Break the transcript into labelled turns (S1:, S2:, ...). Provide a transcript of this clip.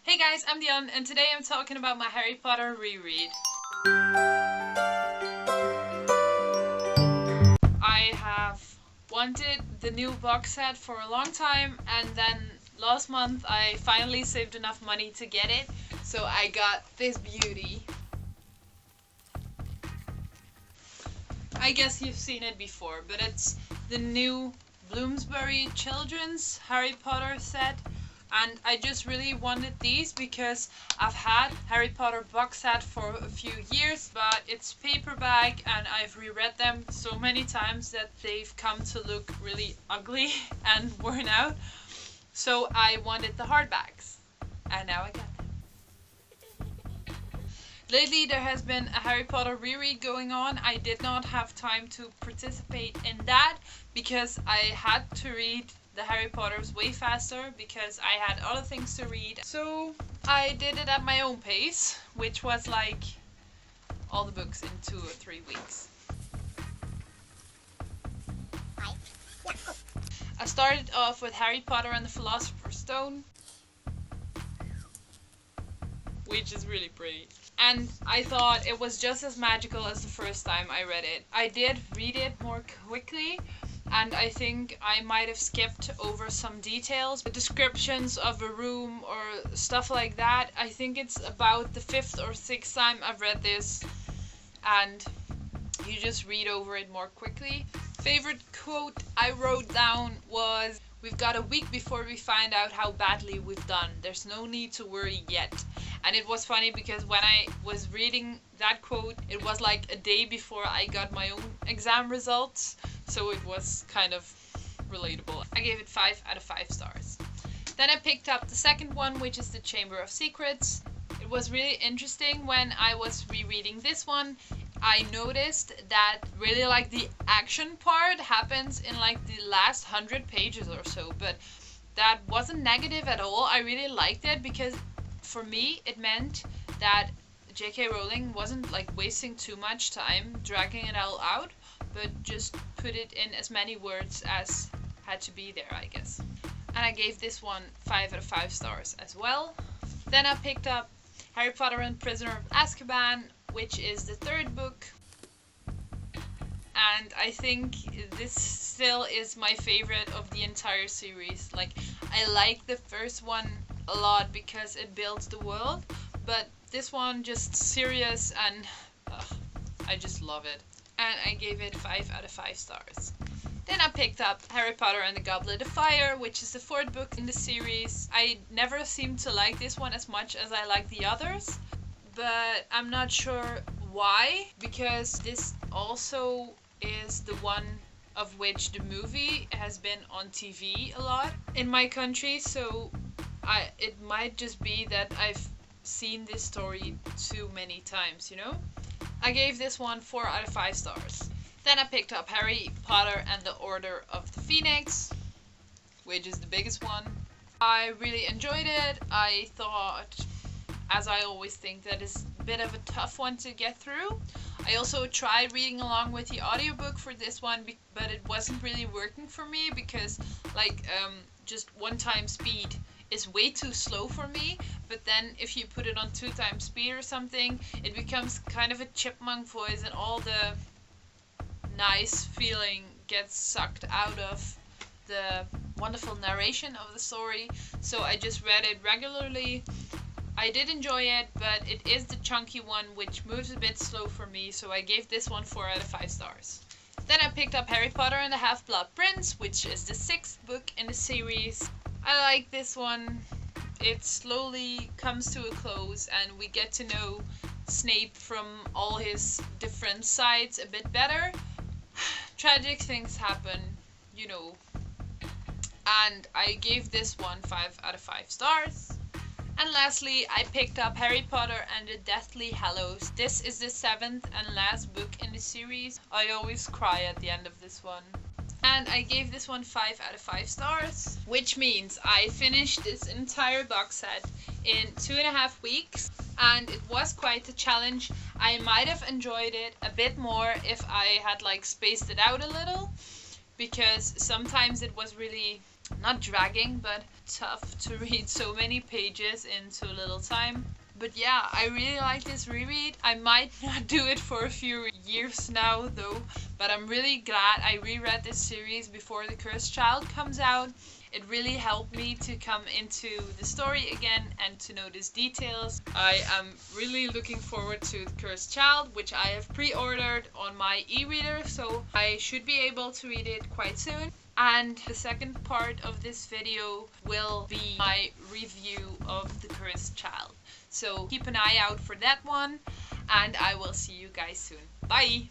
S1: Hey guys, I'm Dion, and today I'm talking about my Harry Potter reread. I have wanted the new box set for a long time, and then last month I finally saved enough money to get it, so I got this beauty. I guess you've seen it before, but it's the new Bloomsbury Children's Harry Potter set. And I just really wanted these because I've had Harry Potter box set for a few years, but it's paperback and I've reread them so many times that they've come to look really ugly and worn out. So I wanted the hardbacks, and now I got them. Lately there has been a Harry Potter reread going on. I did not have time to participate in that because I had to read the Harry Potters way faster because I had other things to read. So I did it at my own pace, which was like all the books in 2 or 3 weeks. I started off with Harry Potter and the Philosopher's Stone, which is really pretty. And I thought it was just as magical as the first time I read it. I did read it more quickly, and I think I might have skipped over some details. The descriptions of a room or stuff like that, I think it's about the 5th or 6th time I've read this, and you just read over it more quickly. Favorite quote I wrote down was, "We've got a week before we find out how badly we've done. There's no need to worry yet." And it was funny because when I was reading that quote, it was like a day before I got my own exam results. So it was kind of relatable. I gave it 5 out of 5 stars. Then I picked up the second one, which is the Chamber of Secrets. It was really interesting when I was rereading this one. I noticed that really like the action part happens in like the last 100 pages or so, but that wasn't negative at all. I really liked it because for me it meant that J.K. Rowling wasn't like wasting too much time dragging it all out, but just put it in as many words as had to be there, I guess. And I gave this one 5 out of 5 stars as well. Then I picked up Harry Potter and Prisoner of Azkaban, which is the 3rd book. And I think this still is my favorite of the entire series. Like, I like the first one a lot because it builds the world, but this one just serious and I just love it. And I gave it 5 out of 5 stars. Then I picked up Harry Potter and the Goblet of Fire, which is the 4th book in the series. I never seem to like this one as much as I like the others, but I'm not sure why, because this also is the one of which the movie has been on TV a lot in my country, so it might just be that I've seen this story too many times, you know? I gave this one 4 out of 5 stars. Then I picked up Harry Potter and the Order of the Phoenix, which is the biggest one. I really enjoyed it. I thought, as I always think, that is a bit of a tough one to get through. I also tried reading along with the audiobook for this one, but it wasn't really working for me because just 1 time speed is way too slow for me, but then if you put it on 2 times speed or something, it becomes kind of a chipmunk voice and all the nice feeling gets sucked out of the wonderful narration of the story. So I just read it regularly. I did enjoy it, but it is the chunky one which moves a bit slow for me, so I gave this one 4 out of 5 stars. Then I picked up Harry Potter and the Half-Blood Prince, which is the 6th book in the series. I like this one. It slowly comes to a close and we get to know Snape from all his different sides a bit better. Tragic things happen, you know. And I gave this one 5 out of 5 stars. And lastly, I picked up Harry Potter and the Deathly Hallows. This is the 7th and last book in the series. I always cry at the end of this one. And I gave this one 5 out of 5 stars, which means I finished this entire box set in 2.5 weeks, and it was quite a challenge. I might have enjoyed it a bit more if I had like spaced it out a little, because sometimes it was really not dragging, but tough to read so many pages in so little time. But yeah, I really like this reread. I might not do it for a few years now though, but I'm really glad I reread this series before The Cursed Child comes out. It really helped me to come into the story again and to notice details. I am really looking forward to The Cursed Child, which I have pre-ordered on my e-reader, so I should be able to read it quite soon. And the second part of this video will be my review of The Cursed Child. So keep an eye out for that one, and I will see you guys soon. Bye!